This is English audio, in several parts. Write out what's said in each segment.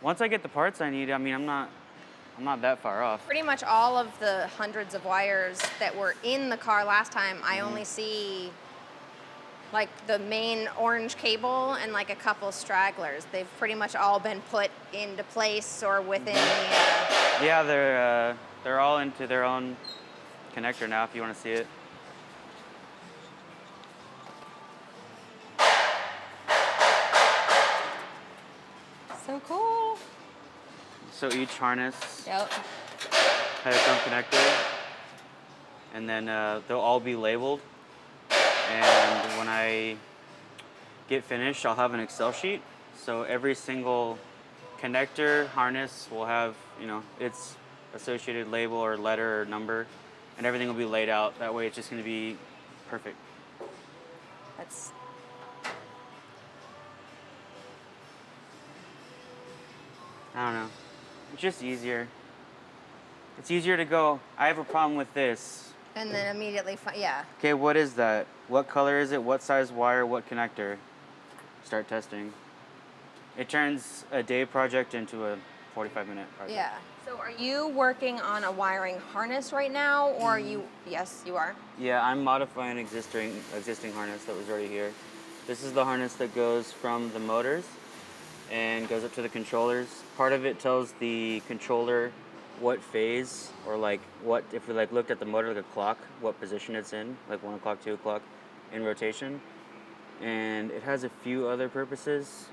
Once I get the parts I need, I mean, I'm not that far off. Pretty much all of the hundreds of wires that were in the car last time, I only see like the main orange cable and like a couple stragglers. They've pretty much all been put into place or within the... Yeah, they're all into their own connector now if you want to see it. So cool. So each harness Yep. has its own connector, and then they'll all be labeled. And when I get finished, I'll have an Excel sheet. So every single connector harness will have, its associated label or letter or number, and everything will be laid out. That way it's just going to be perfect. That's... I don't know. It's just easier. It's easier to go, I have a problem with this. And then immediately, yeah. Okay, what is that? What color is it? What size wire? What connector? Start testing. It turns a day project into a 45-minute project. Yeah. So are you working on a wiring harness right now, or are you... Yes, you are. Yeah, I'm modifying existing harness that was already here. This is the harness that goes from the motors and goes up to the controllers. Part of it tells the controller what phase, or like what, if we like looked at the motor like a clock, what position it's in, like 1 o'clock, 2 o'clock in rotation. And it has a few other purposes.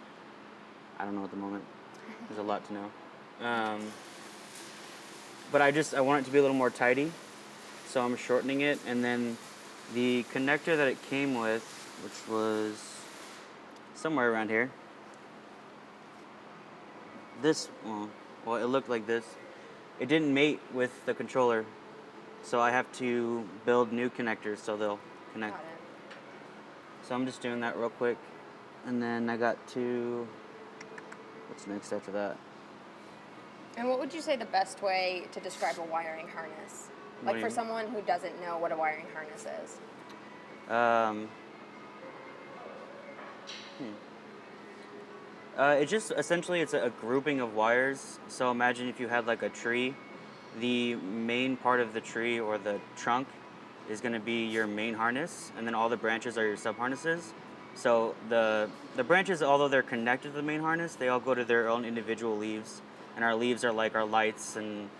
I don't know at the moment. There's a lot to know. But I want it to be a little more tidy, so I'm shortening it. And then the connector that it came with, which was somewhere around here. This, well, it looked like this. It didn't mate with the controller, so I have to build new connectors so they'll connect. So I'm just doing that real quick. And then I got to, what's next after that? And what would you say the best way to describe a wiring harness? Like for someone who doesn't know what a wiring harness is. It just, essentially it's a grouping of wires. So imagine if you had like a tree, the main part of the tree or the trunk is going to be your main harness, and then all the branches are your sub-harnesses. So the branches, although they're connected to the main harness, they all go to their own individual leaves. And our leaves are like our lights and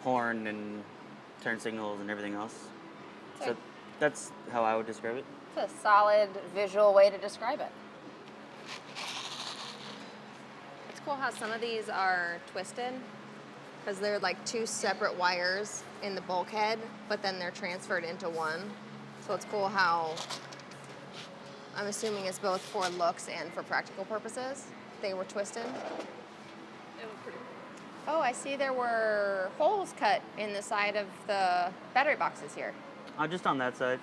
horn and turn signals and everything else. So that's how I would describe it. It's a solid visual way to describe it. It's cool how some of these are twisted, because they're like two separate wires in the bulkhead, but then they're transferred into one. So it's cool how, I'm assuming it's both for looks and for practical purposes, they were twisted. Oh, I see there were holes cut in the side of the battery boxes here. Just on that side.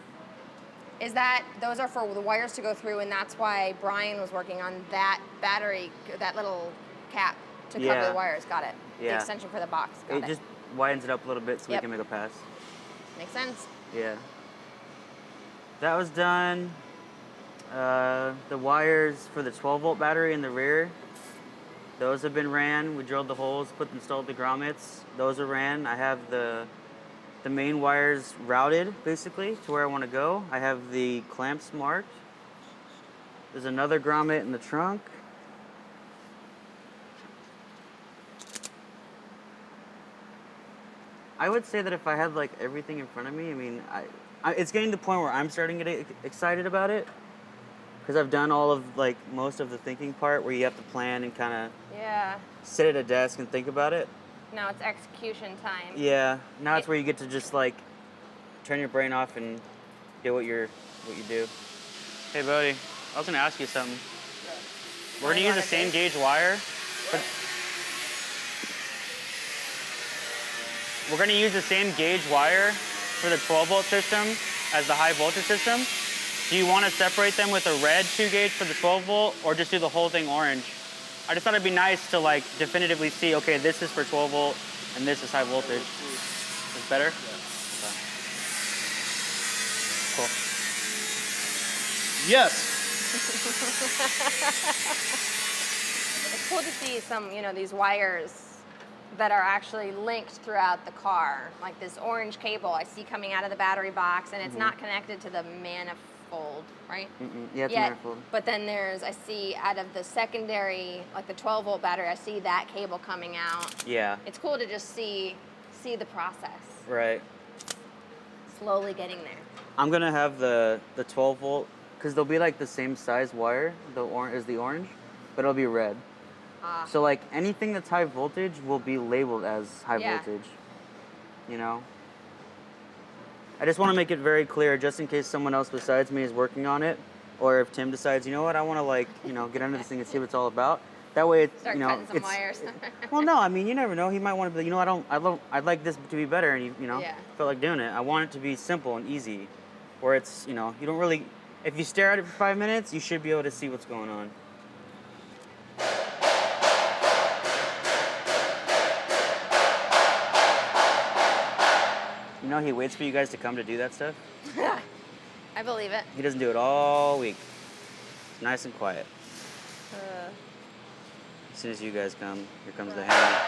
Is that, those are for the wires to go through, and that's why Brian was working on that battery, that little cap to cover the wires. Got it. Yeah. The extension for the box. Got it. It just widens it up a little bit so we can make a pass. Makes sense. Yeah. That was done. The wires for the 12-volt battery in the rear, those have been ran. We drilled the holes, installed the grommets. Those are ran. I have the main wires routed, basically, to where I want to go. I have the clamps marked. There's another grommet in the trunk. I would say that if I had like everything in front of me, I mean, it's getting to the point where I'm starting to get excited about it. Because I've done all of, like, most of the thinking part where you have to plan and kind of sit at a desk and think about it. Now it's execution time. Yeah. Now it's where you get to just, like, turn your brain off and do what you do. Hey, buddy, I was going to ask you something. We're going to use the same gauge wire. We're going to use the same gauge wire for the 12-volt system as the high voltage system. Do you want to separate them with a red 2-gauge for the 12-volt, or just do the whole thing orange? I just thought it'd be nice to like definitively see, okay, this is for 12-volt and this is high voltage. Is better? Yeah. Okay. Cool. Yes. It's cool to see some, these wires that are actually linked throughout the car. Like this orange cable I see coming out of the battery box, and it's not connected to the manifold, right? Yeah, it's a manifold. But then I see out of the secondary, like the 12-volt battery, I see that cable coming out. Yeah. It's cool to just see the process. Right. Slowly getting there. I'm gonna have the 12 volt, because they'll be like the same size wire, as the orange, but it'll be red. So like anything that's high voltage will be labeled as high voltage. You know? I just want to make it very clear, just in case someone else besides me is working on it, or if Tim decides, you know what, I want to get into this thing and see what it's all about. That way, it's Start cutting some wires. Well, no, I mean, you never know. He might want to be, I'd like this to be better, and felt like doing it. I want it to be simple and easy, where it's, you don't really, if you stare at it for 5 minutes, you should be able to see what's going on. He waits for you guys to come to do that stuff. I believe it. He doesn't do it all week. It's nice and quiet. As soon as you guys come, here comes the hammer.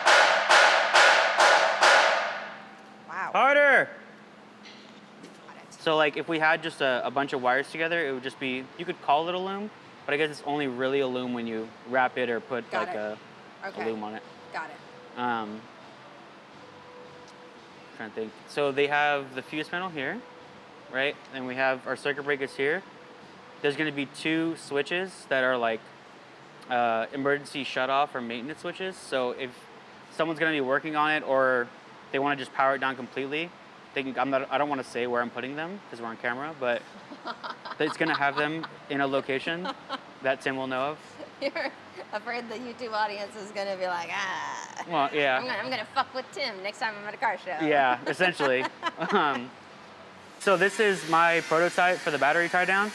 Wow. Harder! So like if we had just a bunch of wires together, it would just be, you could call it a loom, but I guess it's only really a loom when you wrap it or put a loom on it. Got it. Trying to think. So they have the fuse panel here, right? And we have our circuit breakers here. There's going to be 2 switches that are like emergency shut-off or maintenance switches. So if someone's going to be working on it or they want to just power it down completely, I don't want to say where I'm putting them because we're on camera, but it's going to have them in a location that Tim will know of. You're afraid the YouTube audience is going to be like, Well, yeah. I'm going to fuck with Tim next time I'm at a car show. Yeah, essentially. So this is my prototype for the battery tie down.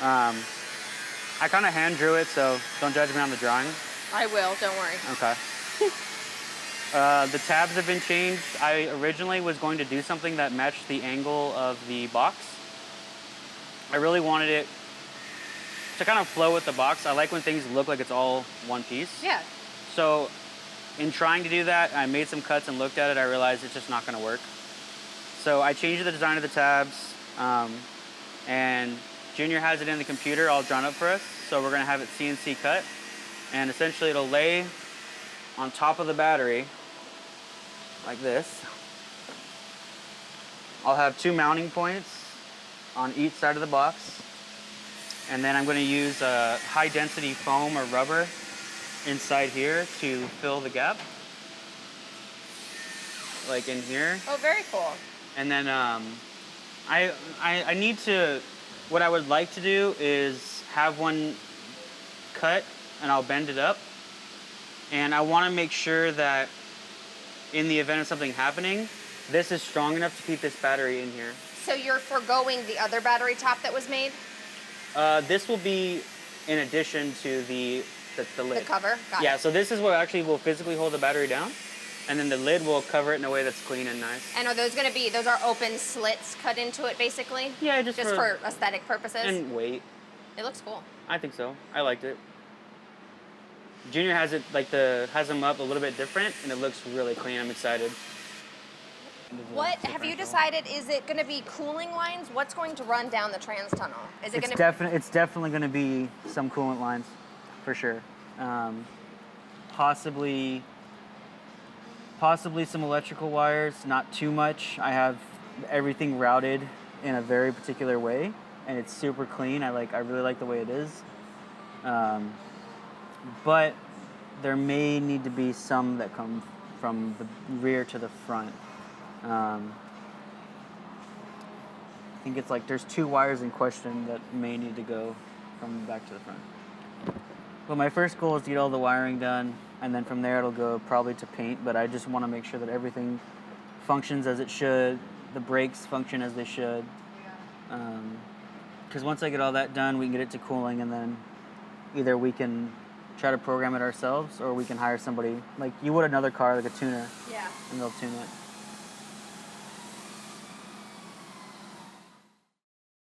I kind of hand drew it, so don't judge me on the drawing. I will, don't worry. Okay. The tabs have been changed. I originally was going to do something that matched the angle of the box. I really wanted it to kind of flow with the box. I like when things look like it's all one piece. Yeah. So in trying to do that, I made some cuts and looked at it. I realized it's just not going to work. So I changed the design of the tabs, and Junior has it in the computer all drawn up for us. So we're going to have it CNC cut, and essentially it'll lay on top of the battery like this. I'll have 2 mounting points on each side of the box. And then I'm going to use high density foam or rubber inside here to fill the gap. Like in here. Oh, very cool. And then I need to, what I would like to do is have one cut and I'll bend it up. And I want to make sure that in the event of something happening, this is strong enough to keep this battery in here. So you're foregoing the other battery top that was made? This will be in addition to the lid. The cover? Got Yeah, it. so this is what actually will physically hold the battery down. And then the lid will cover it in a way that's clean and nice. And are those those are open slits cut into it basically? Yeah, just for aesthetic purposes? And weight. It looks cool. I think so. I liked it. Junior has it has them up a little bit different and it looks really clean. I'm excited. What have you decided? Is it going to be cooling lines? What's going to run down the trans tunnel? Is it It's definitely going to be some coolant lines, for sure. Possibly some electrical wires, not too much. I have everything routed in a very particular way, and it's super clean. I really like the way it is. But there may need to be some that come from the rear to the front. I think it's there's 2 wires in question that may need to go from the back to the front. Well, my first goal is to get all the wiring done, and then from there it'll go probably to paint, but I just want to make sure that everything functions as it should, the brakes function as they should. Because once I get all that done, we can get it to cooling, and then either we can try to program it ourselves, or we can hire somebody, like you would another car, like a tuner. Yeah. And they'll tune it.